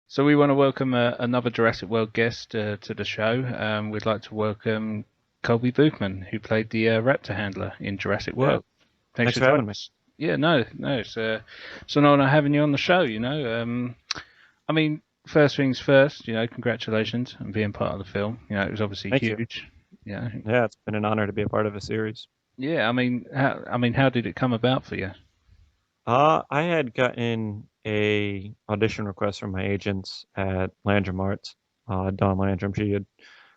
So we want to welcome another Jurassic World guest to the show. We'd like to welcome Colby Boothman, who played the raptor handler in Jurassic Yeah, World. Thanks thanks for for joining having me. us. Yeah, no, it's an honor having you on the show. I mean, first things first. Congratulations on being part of the film. It was obviously Thank you. huge. Yeah, Yeah, it's been an honor to be a part of a series. yeah. How did it come about for you? I had gotten a audition request from my agents at Landrum Arts. Dawn Landrum, she had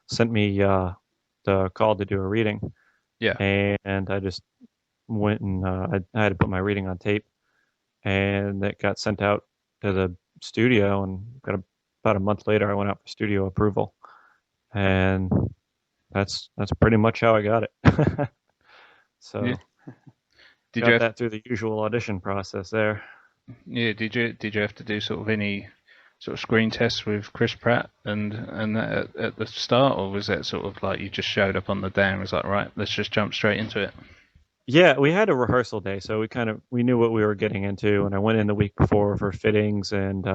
sent me the call to do a reading, Yeah, and I just went and I had to put my reading on tape, and it got sent out to the studio, and about a month later, I went out for studio approval, and that's pretty much how I got it. yeah. So. Did you Got have that through the usual audition process there. Yeah, did you have to do sort of any sort of screen tests with Chris Pratt and that at the start, or was that sort of like you just showed up on the day and was like, right, let's just jump straight into it? Yeah, we had a rehearsal day, so we knew what we were getting into, and I went in the week before for fittings and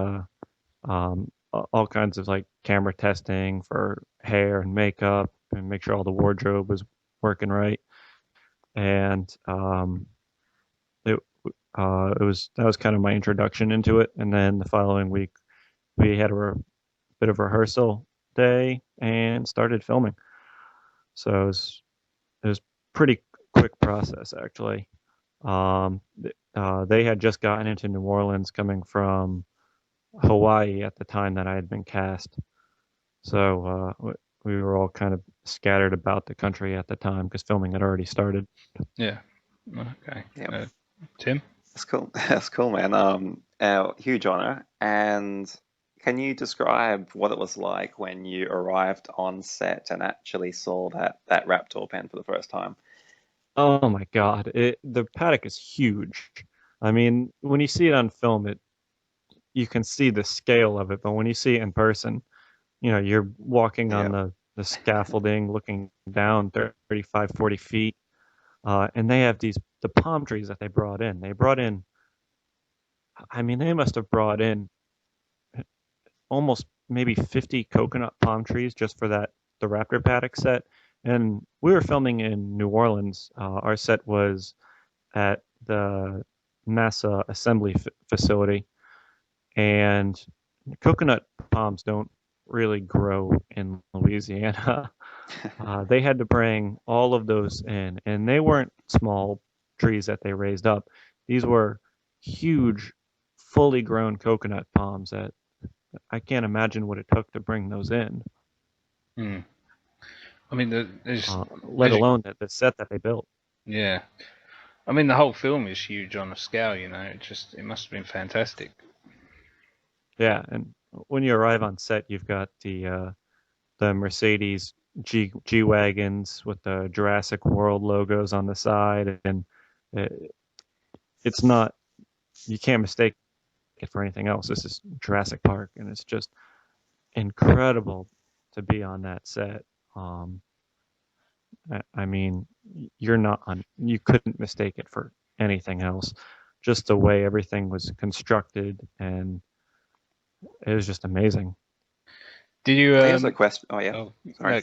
all kinds of like camera testing for hair and makeup and make sure all the wardrobe was working right. And it it was that was kind of my introduction into it. And then the following week we had a bit of rehearsal day and started filming. So it was pretty quick process actually. They had just gotten into New Orleans coming from Hawaii at the time that I had been cast. So we were all kind of scattered about the country at the time because filming had already started. Yeah. Okay. Yeah, Tim? that's cool. That's cool, man. Huge honor. And can you describe what it was like when you arrived on set and actually saw that raptor pen for the first time? Oh my God, the paddock is huge. I mean, when you see it on film, it you can see the scale of it, but when you see it in person, you're walking on Yeah. the scaffolding, looking down 35, 40 feet. And they have the palm trees that they brought in. I mean, they must have brought in almost maybe 50 coconut palm trees just for the Raptor paddock set. And we were filming in New Orleans. Our set was at the NASA assembly facility, and coconut palms don't really grow in Louisiana. They had to bring all of those in, and they weren't small trees that they raised up. These were huge, fully grown coconut palms that I can't imagine what it took to bring those in, Hmm. I mean, there's let as you, alone the set that they built. yeah. I mean, the whole film is huge on a scale. It must have been fantastic. Yeah, and when you arrive on set, you've got the Mercedes G wagons with the Jurassic World logos on the side, and it, it's not you can't mistake it for anything else. This is Jurassic Park, and it's just incredible to be on that set. Um, I mean, you couldn't mistake it for anything else. Just the way everything was constructed, and it was just amazing. Did you Here's a question. Oh, yeah. Oh, Sorry.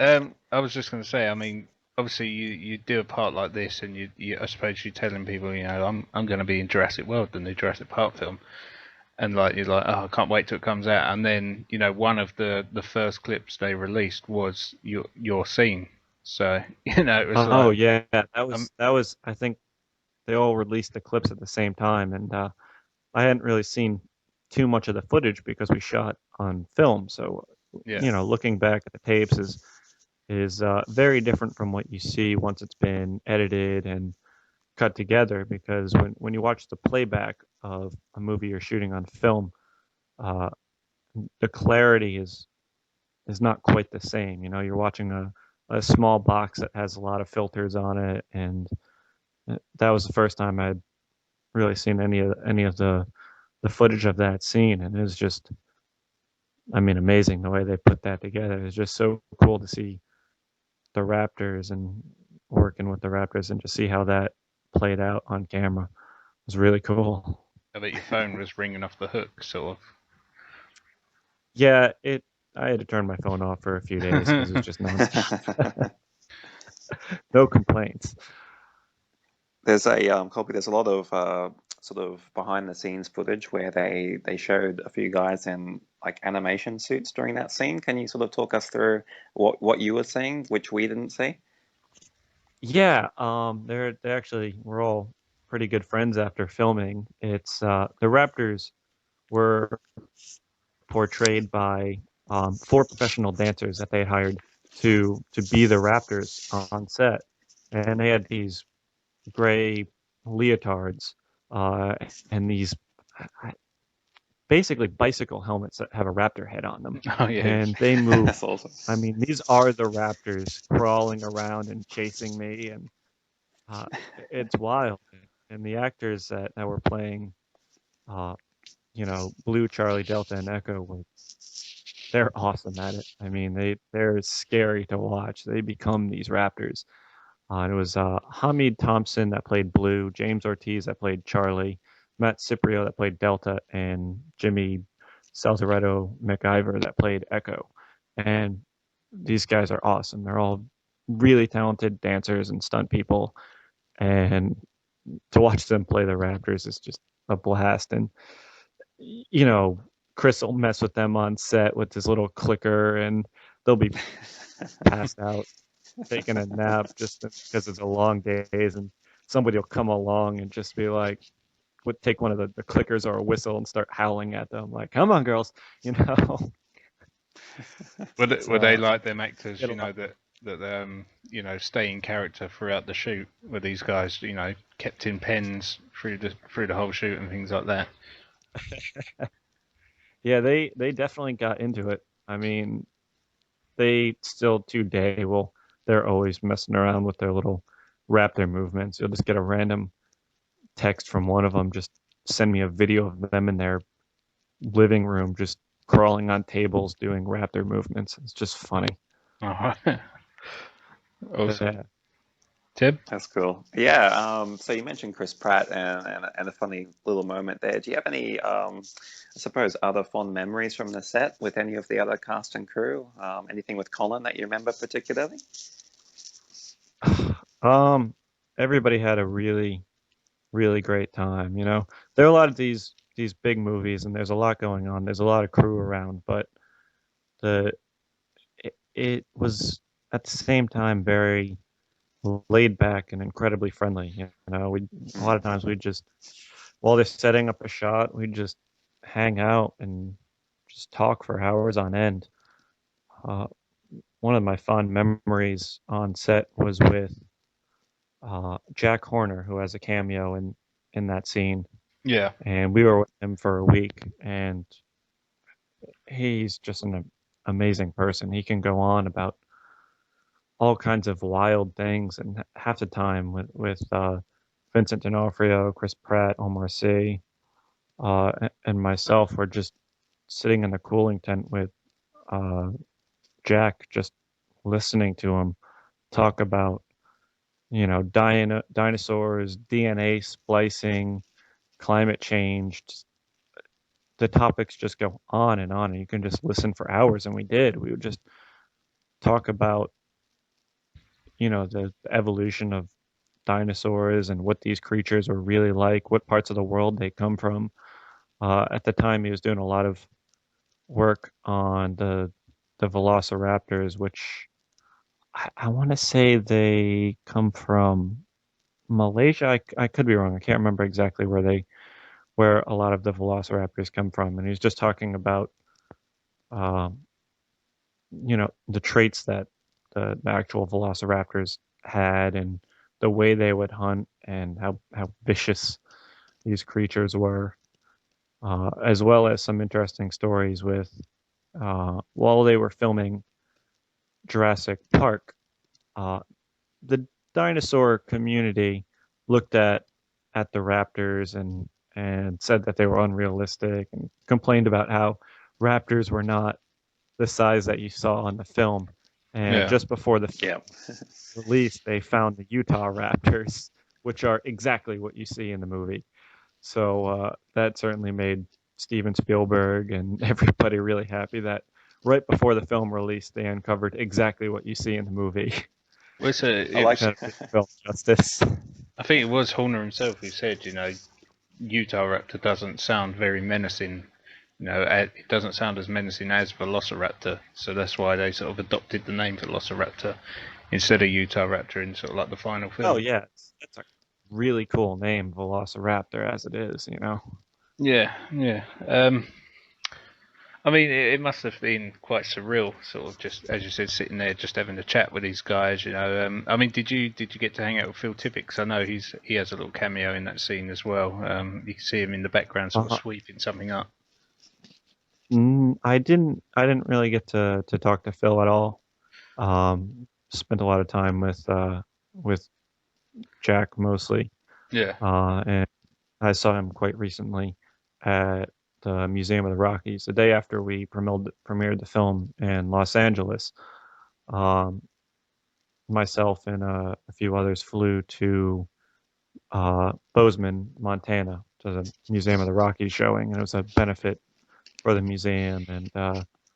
no. I was just going to say. I mean, obviously, you do a part like this, and I suppose you're telling people, I'm going to be in Jurassic World, the new Jurassic Park film, and like you're like, oh, I can't wait till it comes out. And then one of the first clips they released was your scene. So it was Oh like, yeah, that um, was. I think they all released the clips at the same time, and I hadn't really seen too much of the footage because we shot on film. So, yeah, looking back at the tapes is very different from what you see once it's been edited and cut together. Because when you watch the playback of a movie you're shooting on film, uh, the clarity is not quite the same. You're watching a small box that has a lot of filters on it, and that was the first time I'd really seen any of the footage of that scene, and it was just, I mean, amazing the way they put that together. It's just so cool to see the Raptors and working with the Raptors and just see how that played out on camera. It was really cool. I bet your phone was ringing off the hook, sort of. Yeah, I had to turn my phone off for a few days because it's just nonstop. No complaints. There's a Colby. There's a lot of sort of behind the scenes footage where they showed a few guys in like animation suits during that scene. Can you sort of talk us through what you were seeing, which we didn't see? Yeah, they actually we're all pretty good friends after filming. It's the Raptors were portrayed by four professional dancers that they had hired to be the Raptors on set, and they had these gray leotards uh, and these basically bicycle helmets that have a raptor head on them, Oh yeah. and they move. That's awesome. I mean, these are the Raptors crawling around and chasing me, and uh, it's wild. And the actors that were playing, uh, Blue, Charlie, Delta, and Echo they're awesome at it. I mean, they're scary to watch. They become these Raptors. And it was Hamid Thompson that played Blue, James Ortiz that played Charlie, Matt Ciprio that played Delta, and Jimmy Salzaretto McIver that played Echo. And these guys are awesome. They're all really talented dancers and stunt people. And to watch them play the Raptors is just a blast. And, Chris will mess with them on set with his little clicker, and they'll be passed out taking a nap just because it's a long days, and somebody will come along and just be like, would take one of the clickers or a whistle and start howling at them like, come on girls, Were they like them actors, it'll- that stay in character throughout the shoot? Were these guys, kept in pens through the whole shoot and things like that? yeah, they definitely got into it. I mean, they still today they're always messing around with their little raptor movements. You'll just get a random text from one of them, just send me a video of them in their living room just crawling on tables doing raptor movements. It's just funny. Oh, awesome. Yeah. Tib? That's cool. Yeah. So you mentioned Chris Pratt and a funny little moment there. Do you have any, I suppose, other fond memories from the set with any of the other cast and crew? Anything with Colin that you remember particularly? Everybody had a really, really great time. There are a lot of these big movies, and there's a lot going on. There's a lot of crew around, but it was at the same time very laid back and incredibly friendly. We a lot of times we just while they're setting up a shot, we just hang out and just talk for hours on end. Uh, One of my fond memories on set was with Jack Horner, who has a cameo in that scene, Yeah. and we were with him for a week, and he's just an amazing person. He can go on about all kinds of wild things, and half the time with Vincent D'Onofrio, Chris Pratt, Omar Sy, and myself, we're just sitting in the cooling tent with Jack, just listening to him talk about dinosaurs, DNA splicing, climate change. The topics just go on, and you can just listen for hours. And we did. We would just talk about the evolution of dinosaurs and what these creatures were really like, what parts of the world they come from. At the time, he was doing a lot of work on the Velociraptors, which I want to say they come from Malaysia. I could be wrong. I can't remember exactly where a lot of the Velociraptors come from. And he was just talking about um, the traits that the actual Velociraptors had, and the way they would hunt, and how vicious these creatures were, as well as some interesting stories with while they were filming Jurassic Park, the dinosaur community looked at the raptors and said that they were unrealistic, and complained about how raptors were not the size that you saw on the film. And Yeah. just before the Yeah. release, they found the Utah raptors, which are exactly what you see in the movie. So that certainly made Steven Spielberg and everybody really happy that right before the film release, they uncovered exactly what you see in the movie. Well, I like Kind of did the film justice. I think it was Horner himself who said, Utah Raptor doesn't sound very menacing. It doesn't sound as menacing as Velociraptor, so that's why they sort of adopted the name Velociraptor instead of Utah Raptor in sort of like the final film. Oh yeah, that's a really cool name, Velociraptor, as it is. Yeah, yeah. I mean, it must have been quite surreal, sort of just as you said, sitting there just having a chat with these guys. I mean, did you get to hang out with Phil Tippett? 'Cause I know he has a little cameo in that scene as well. You can see him in the background, sort of sweeping something up. I didn't really get to talk to Phil at all. Spent a lot of time with Jack mostly. Yeah. And I saw him quite recently at the Museum of the Rockies, the day after we premiered the film in Los Angeles. Myself and a few others flew to Bozeman, Montana, to the Museum of the Rockies showing, and it was a benefit for the museum, and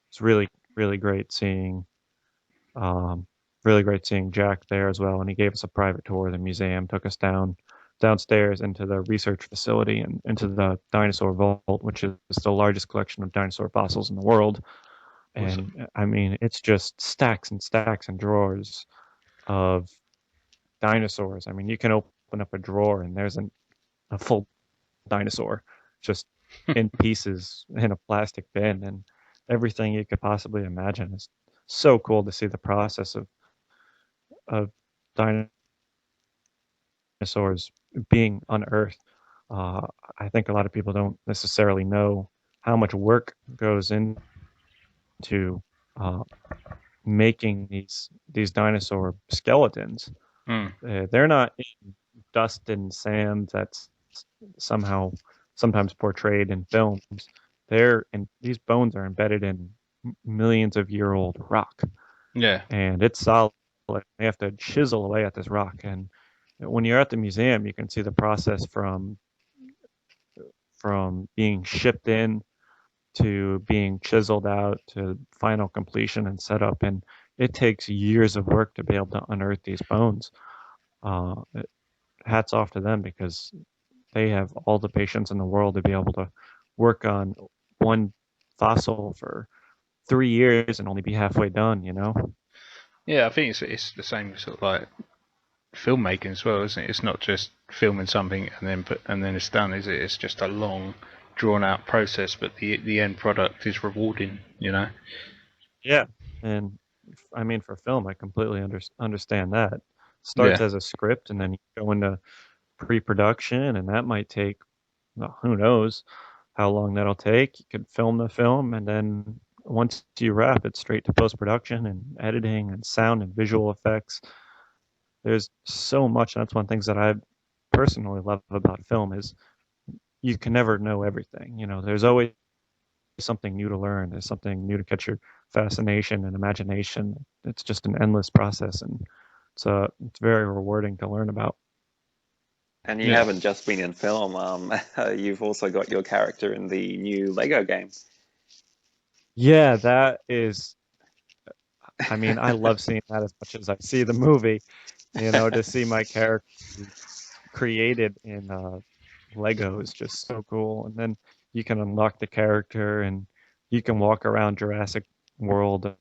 it's really, really great seeing Jack there as well. And he gave us a private tour of the museum, took us downstairs into the research facility and into the dinosaur vault, which is the largest collection of dinosaur fossils in the world. And I mean, it's just stacks and stacks and drawers of dinosaurs. I mean, you can open up a drawer and there's a full dinosaur just in pieces in a plastic bin, and everything you could possibly imagine. It's so cool to see the process of dinosaurs being unearthed. I think a lot of people don't necessarily know how much work goes into making these dinosaur skeletons. They're not in dust and sand that's sometimes portrayed in films. These bones are embedded in millions of year old rock. Yeah. And it's solid. They have to chisel away at this rock. And when you're at the museum, you can see the process from being shipped in to being chiseled out to final completion and set up. And it takes years of work to be able to unearth these bones. Hats off to them, because they have all the patience in the world to be able to work on one fossil for 3 years and only be halfway done, Yeah, I think it's the same sort of like filmmaking as well, isn't it? It's not just filming something and then it's done, is it? It's just a long, drawn out process, but the end product is rewarding, Yeah, and I mean, for film, I completely understand that. Starts as a script, and then you go into pre-production, and that might take, well, who knows how long that'll take. You could film the film, and then once you wrap it, straight to post-production and editing and sound and visual effects. There's so much. That's one of the things that I personally love about film is you can never know everything. There's always something new to learn. There's something new to catch your fascination and imagination. It's just an endless process, and it's very rewarding to learn about. And you haven't just been in film. You've also got your character in the new Lego game. Yeah, that is. I mean, I love seeing that as much as I see the movie. To see my character created in Lego is just so cool. And then you can unlock the character, and you can walk around Jurassic World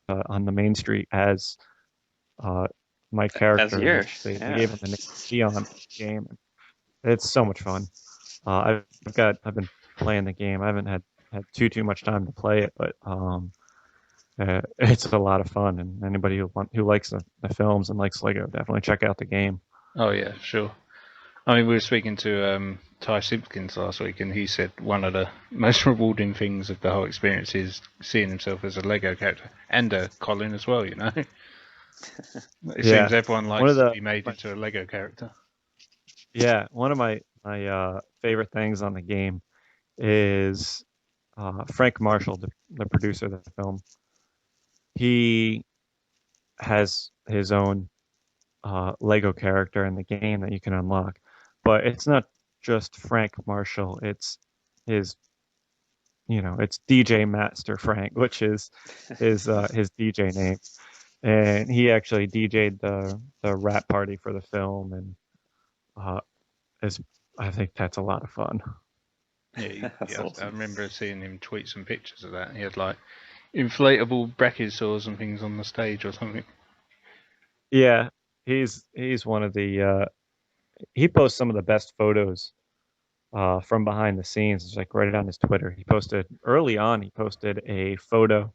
on the main street as my character. They gave him the name Dion in the game. It's so much fun. I've been playing the game. I haven't had too much time to play it, but it's a lot of fun. And anybody who likes the films and likes Lego, definitely check out the game. Oh yeah, sure. I mean, we were speaking to Ty Simpkins last week, and he said one of the most rewarding things of the whole experience is seeing himself as a Lego character, and Colin as well. It seems everyone likes to be made into a Lego character. Yeah, one of my favorite things on the game is Frank Marshall, the producer of the film. He has his own Lego character in the game that you can unlock, but it's not just Frank Marshall. It's his it's DJ Master Frank, which is his DJ name, and he actually DJ'd the rap party for the film, and I think that's a lot of fun. Yeah, That's I awesome. remember seeing him tweet some pictures of that. He had like inflatable brachiosaurs and things on the stage or something. Yeah, he's one of the he posts some of the best photos from behind the scenes. It's like right on his Twitter. He posted a photo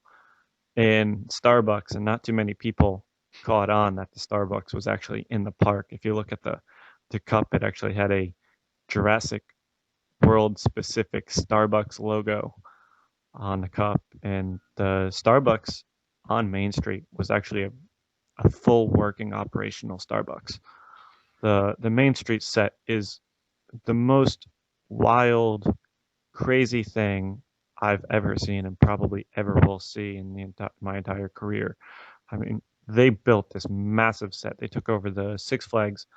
in Starbucks, and not too many people caught on that the Starbucks was actually in the park. If you look at the cup, it actually had a Jurassic World specific Starbucks logo on the cup, and the Starbucks on Main Street was actually a full working operational Starbucks. The Main Street set is the most wild, crazy thing I've ever seen and probably ever will see in my entire career. I mean, they built this massive set. They took over the Six Flags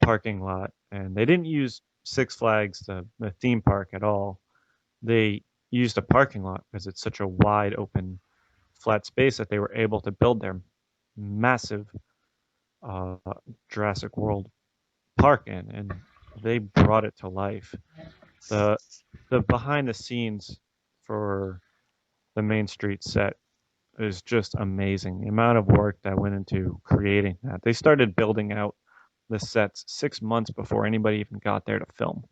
parking lot, and they didn't use Six Flags, the theme park, at all. They used a parking lot because it's such a wide open flat space that they were able to build their massive uh, Jurassic World park in, and they brought it to life. The behind the scenes for the Main Street set is just amazing. The amount of work that went into creating that. They started building out the sets 6 months before anybody even got there to film.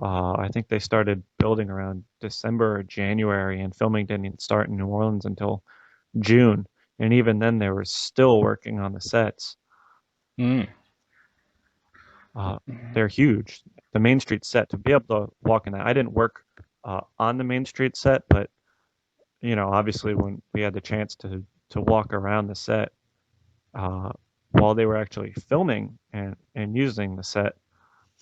I think they started building around December or January, and filming didn't start in New Orleans until June. And even then, they were still working on the sets. Mm. They're huge. The Main Street set, to be able to walk in that, I didn't work on the Main Street set, but obviously when we had the chance to walk around the set while they were actually filming and using the set,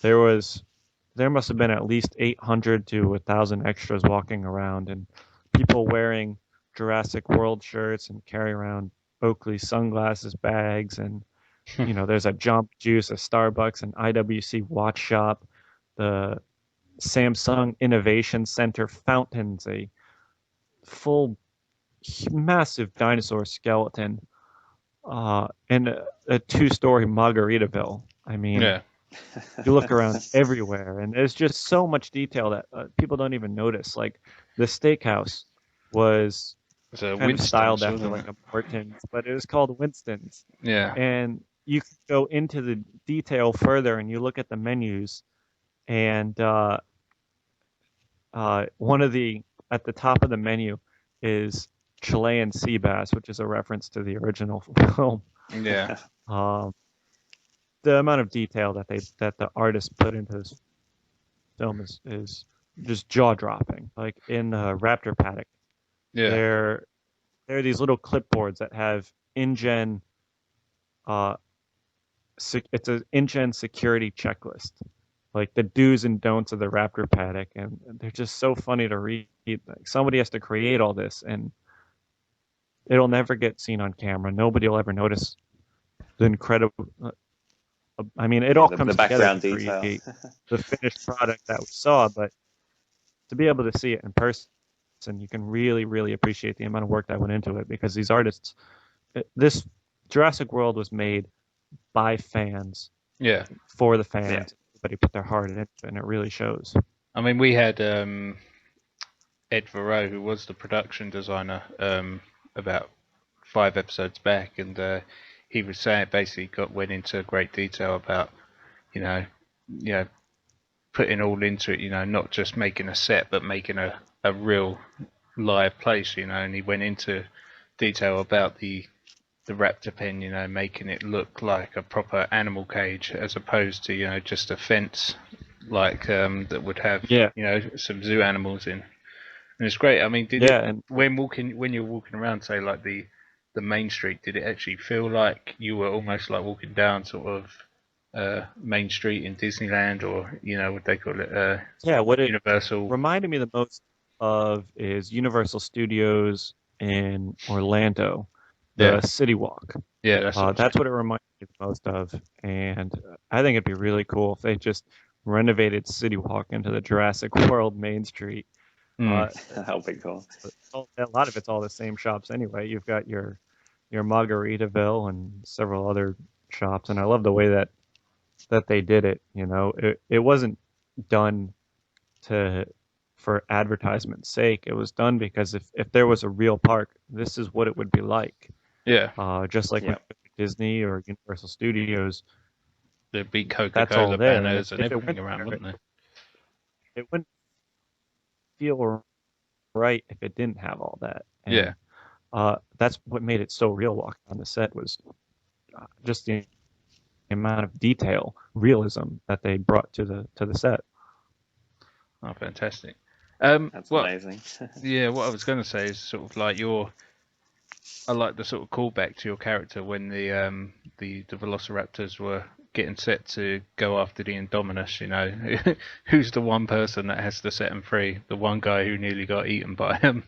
there must have been at least 800 to 1,000 extras walking around, and people wearing Jurassic World shirts and carry around Oakley sunglasses bags, and there's a Jump Juice, a Starbucks, an IWC watch shop, the Samsung Innovation Center fountains, a full massive dinosaur skeleton, and a two-story Margaritaville. I mean, Yeah. you look around everywhere, and there's just so much detail that people don't even notice. Like the steakhouse was It's a kind of styled Winston's, after wasn't like a Morton's, but it was called Winston's. it? Yeah. And you can go into the detail further, and you look at the menus, and one of the at the top of the menu is Chilean sea bass, which is a reference to the original film. Yeah. The amount of detail that the artists put into this film is just jaw dropping. Like in the Raptor paddock, Yeah. there are these little clipboards that have InGen. It's an InGen security checklist, like the do's and don'ts of the Raptor paddock, and they're just so funny to read. Like somebody has to create all this, and it'll never get seen on camera. Nobody will ever notice the incredible. I mean, it all comes the together background to detail. create the finished product that we saw, but to be able to see it in person, you can really, really appreciate the amount of work that went into it, because these artists, this Jurassic World was made by fans, Yeah. for the fans. Yeah. Everybody put their heart into it, and it really shows. I mean, we had Ed Varro, who was the production designer, about 5 episodes back, and he was saying basically went into great detail about, putting all into it, not just making a set, but making a real live place, and he went into detail about the raptor pen, making it look like a proper animal cage as opposed to, just a fence like that would have, some zoo animals in. And it's great. I mean, when you're walking around, say like the Main Street, did it actually feel like you were almost like walking down sort of Main Street in Disneyland, or what they call it? What it Universal reminded me the most of is Universal Studios in Orlando, the City Walk. Yeah, that's what it reminded me the most of, and I think it'd be really cool if they just renovated City Walk into the Jurassic World Main Street. Uh, That'll be cool. a lot of it's all the same shops anyway. You've got your Margaritaville and several other shops, and I love the way that they did it. You know, it wasn't done to for advertisement's sake. It was done because if there was a real park, this is what it would be like. Yeah, Just like when Yep. you go to Disney or Universal Studios, there'd be that's all Coca-Cola there. And banners and if it everything went around, there, wouldn't there? it wouldn't feel right if it didn't have all that. And Yeah. that's what made it so real. Walking on the set was just the amount of detail, realism that they brought to the set. Oh, fantastic. That's Well, amazing. yeah, what I was going to say is sort of like I like the sort of callback to your character when the Velociraptors were getting set to go after the Indominus. You know, who's the one person that has to set them free? The one guy who nearly got eaten by him.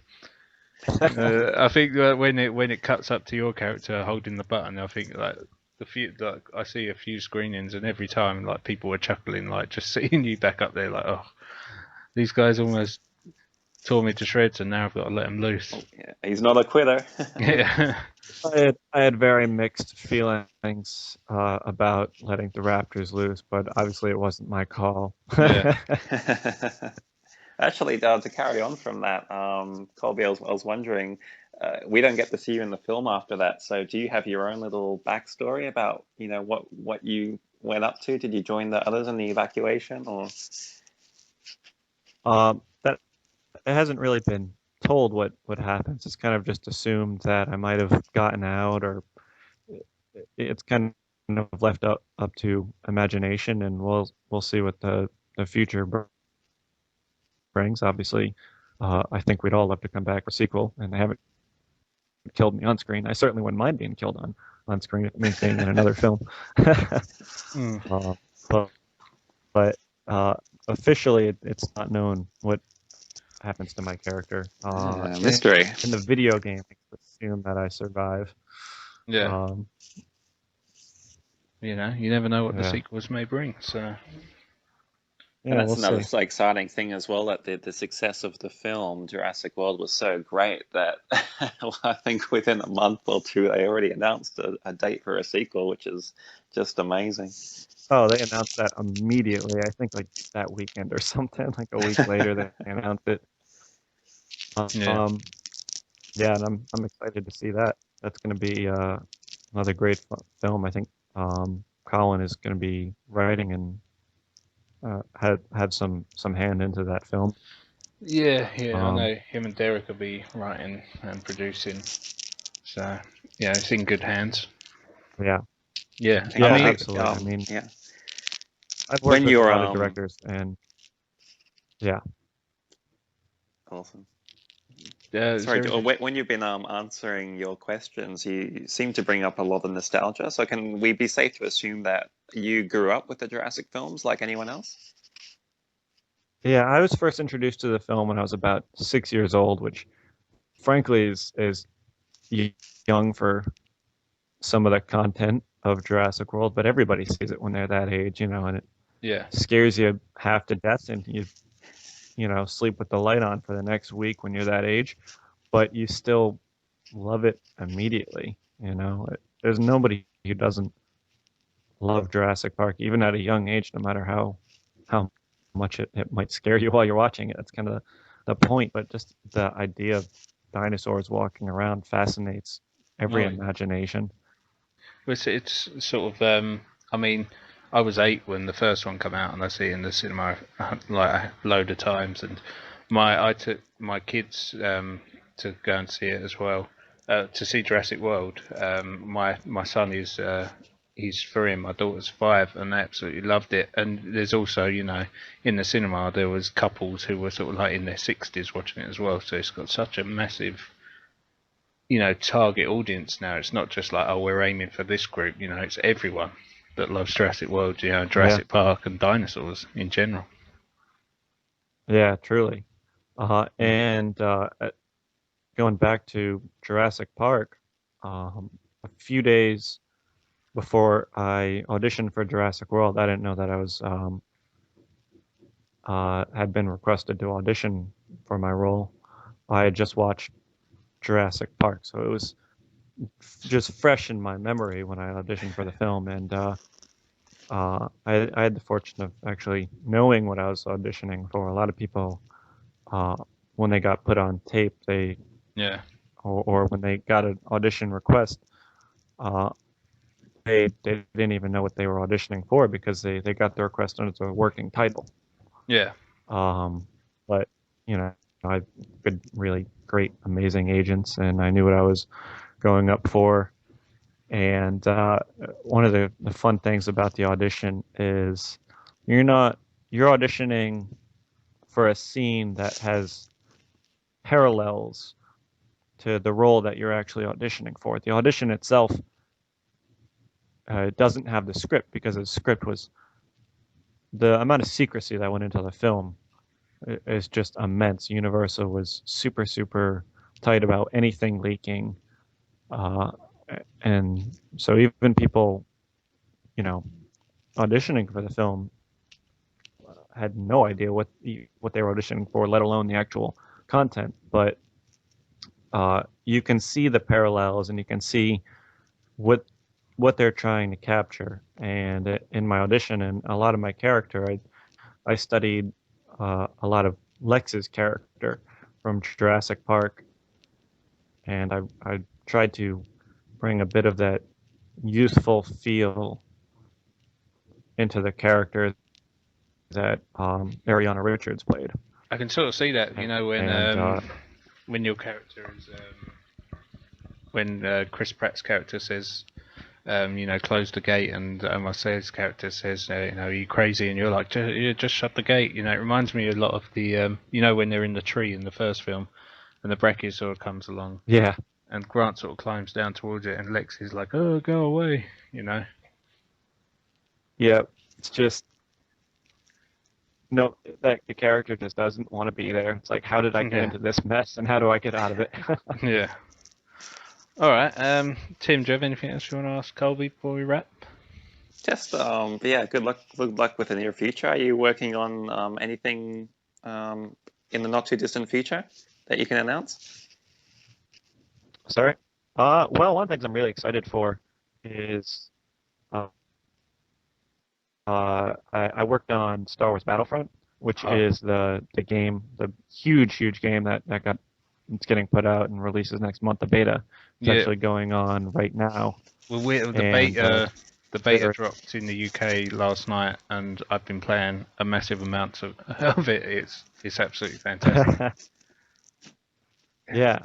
I think when it cuts up to your character holding the button, I think I see a few screenings, and every time like people were chuckling, like just seeing you back up there, like, oh, these guys almost tore me to shreds, and now I've got to let them loose. Yeah, he's not a quitter. Yeah. I had very mixed feelings about letting the Raptors loose, but obviously it wasn't my call. Yeah. Actually, to carry on from that, Colby, I was wondering, we don't get to see you in the film after that. So, do you have your own little backstory about, what you went up to? Did you join the others in the evacuation, or? That it hasn't really been told what happens. It's kind of just assumed that I might have gotten out, or it's kind of left up to imagination, and we'll see what the future brings. Obviously, I think we'd all love to come back for a sequel, and they haven't killed me on screen. I certainly wouldn't mind being killed on screen. It means being in another film. But officially, it's not known what happens to my character. Mystery. In the video game, I assume that I survive. Yeah. You never know what the Yeah. sequels may bring. So. And Yeah, that's we'll another see. exciting thing as well, that the success of the film Jurassic World was so great that I think within a month or two they already announced a date for a sequel, which is just amazing. Oh, they announced that immediately. I think like that weekend or something. Like a week later, they announced it. Yeah. Yeah, and I'm excited to see that. That's going to be another great film. I think Colin is going to be writing and had some hand into that film. Yeah. I know him and Derek will be writing and producing. So yeah, it's in good hands. Yeah. Yeah. Yeah, I mean, absolutely. I mean, yeah. I've When worked with a you're lot of directors, and yeah. Awesome. is Sorry, there- when you've been answering your questions, you seem to bring up a lot of nostalgia. So can we be safe to assume that you grew up with the Jurassic films like anyone else? Yeah, I was first introduced to the film when I was about 6 years old, which frankly is young for some of the content of Jurassic World, but everybody sees it when they're that age, and it yeah. scares you half to death, and you sleep with the light on for the next week when you're that age, but you still love it immediately. There's nobody who doesn't love Jurassic Park, even at a young age, no matter how much it might scare you while you're watching it. That's kind of the point, but just the idea of dinosaurs walking around fascinates every imagination. It's sort of. I mean, I was 8 when the first one came out, and I see it in the cinema like a load of times. And I took my kids to go and see it as well, to see Jurassic World. My son is he's 3 and my daughter's 5, and they absolutely loved it. And there's also, in the cinema there was couples who were sort of like in their 60s watching it as well. So it's got such a massive target audience now. It's not just like, oh, we're aiming for this group. It's everyone that loves Jurassic World, Jurassic Park and dinosaurs in general. Yeah, truly. And going back to Jurassic Park, a few days before I auditioned for Jurassic World, I didn't know that I was had been requested to audition for my role. I had just watched Jurassic Park, so it was just fresh in my memory when I auditioned for the film, and I had the fortune of actually knowing what I was auditioning for. A lot of people, when they got put on tape, or when they got an audition request, they didn't even know what they were auditioning for because they got the request under the working title. Yeah. But I had really great, amazing agents, and I knew what I was going up for. And one of the fun things about the audition is you're auditioning for a scene that has parallels to the role that you're actually auditioning for. The audition itself doesn't have the script because the script was the amount of secrecy that went into the film is just immense. Universal was super, super tight about anything leaking. And so even people, auditioning for the film had no idea what they were auditioning for, let alone the actual content. But you can see the parallels and you can see what they're trying to capture. And in my audition and a lot of my character, I studied a lot of Lex's character from Jurassic Park, and I tried to bring a bit of that youthful feel into the character that Ariana Richards played. I can sort of see that, when your character is, when Chris Pratt's character says, close the gate, and Marcel's character says, are you crazy? And you're like, just shut the gate. It reminds me a lot of the, when they're in the tree in the first film, and the Brachiosaur comes along. Yeah. And Grant sort of climbs down towards it, and Lex is like, oh, go away, Yeah, it's just, that the character just doesn't want to be there. It's like, how did I get into this mess, and how do I get out of it? Yeah. All right, Tim, do you have anything else you want to ask Colby before we wrap? Just, good luck with the near future. Are you working on anything in the not too distant future that you can announce? Sorry. Well, one of the things I'm really excited for is I worked on Star Wars Battlefront, which is the game, the huge game it's getting put out and releases next month. The beta is actually going on right now. Well, the beta dropped in the UK last night, and I've been playing a massive amount of it. It's absolutely fantastic. Yeah.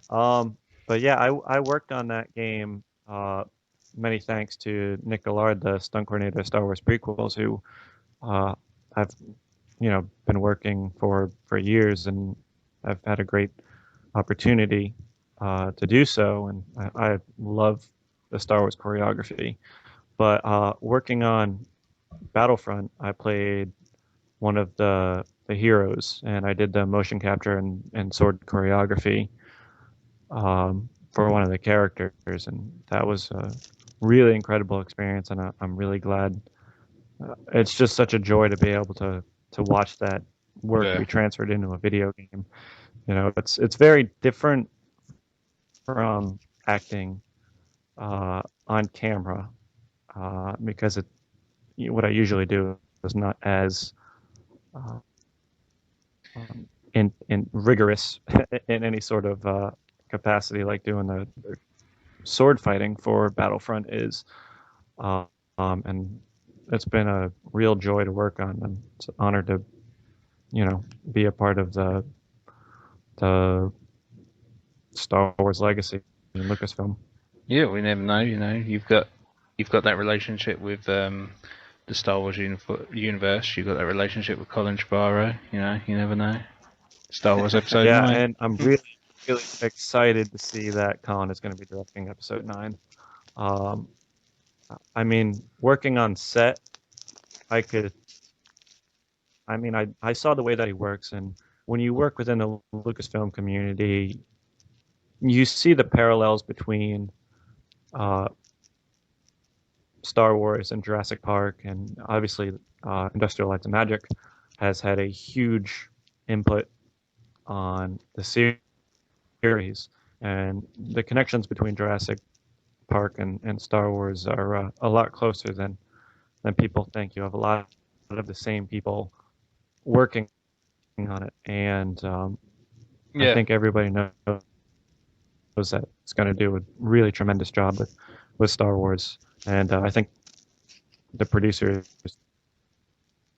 But yeah, I worked on that game. Many thanks to Nick Gillard, the stunt coordinator of Star Wars prequels, who I've been working for years, and I've had a great opportunity to do so, and I love the Star Wars choreography. But working on Battlefront, I played one of the heroes, and I did the motion capture and sword choreography for one of the characters, and that was a really incredible experience, and I'm really glad. It's just such a joy to be able to watch that work be transferred into a video game. It's very different from acting on camera because what I usually do is not as in rigorous in any sort of capacity like doing the sword fighting for Battlefront is, and it's been a real joy to work on, and it's an honor to be a part of the Star Wars legacy in Lucasfilm. Yeah, we never know. You've got that relationship with the Star Wars universe. You've got that relationship with Colin Trevorrow. You never know. Star Wars Episode 9. And I'm really excited to see that Colin is going to be directing Episode 9. I mean, working on set, I saw the way that he works, and when you work within the Lucasfilm community, you see the parallels between Star Wars and Jurassic Park, and obviously Industrial Light and Magic has had a huge input on the series, and the connections between Jurassic Park and Star Wars are a lot closer than people think. You have a lot of the same people working on it, and I Yeah. think everybody knows that it's going to do a really tremendous job with Star Wars, and I think the producers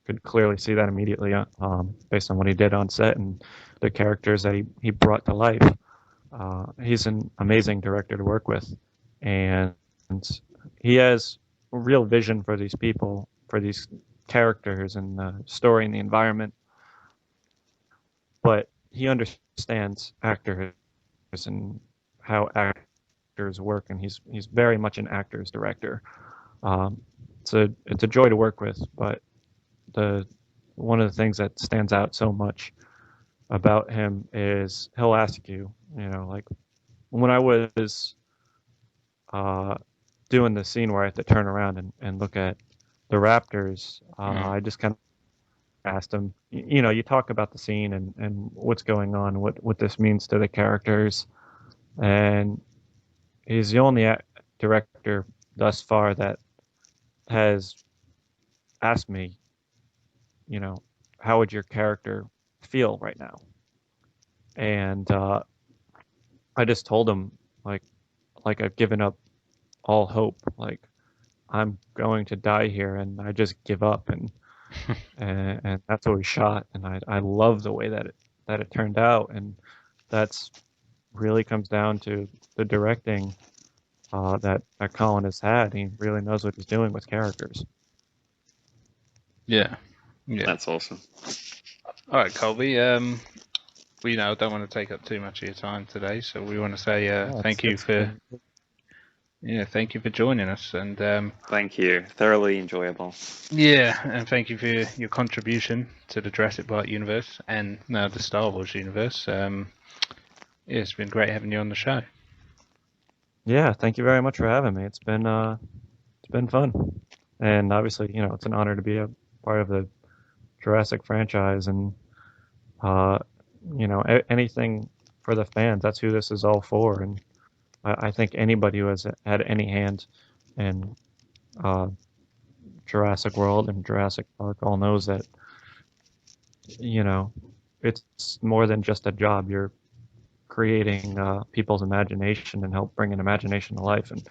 could clearly see that immediately based on what he did on set and the characters that he brought to life. He's an amazing director to work with, and he has a real vision for these people, for these characters and the story and the environment. But he understands actors and how actors work, and he's very much an actor's director. It's a joy to work with, but one of the things that stands out so much about him is he'll ask you, like when I was doing the scene where I have to turn around and look at the raptors, I just kind of asked him, you talk about the scene and what's going on, what this means to the characters, and he's the only director thus far that has asked me, how would your character feel right now? And I just told him like I've given up all hope, like I'm going to die here, and I just give up, and and that's what we shot, and I love the way that it turned out, and that's really comes down to the directing that Colin has had. He really knows what he's doing with characters. Yeah. Yeah. That's awesome. All right, Colby. I don't want to take up too much of your time today, so we want to say thank you for joining us, and Thank you. Thoroughly enjoyable. yeah, and thank you for your contribution to the Jurassic Park universe and now the Star Wars universe. It's been great having you on the show. Yeah, thank you very much for having me. It's been fun, and obviously, it's an honor to be a part of the Jurassic franchise, and anything for the fans. That's who this is all for, and I think anybody who has had any hand in Jurassic World and Jurassic Park all knows that it's more than just a job. You're creating people's imagination and help bring an imagination to life, and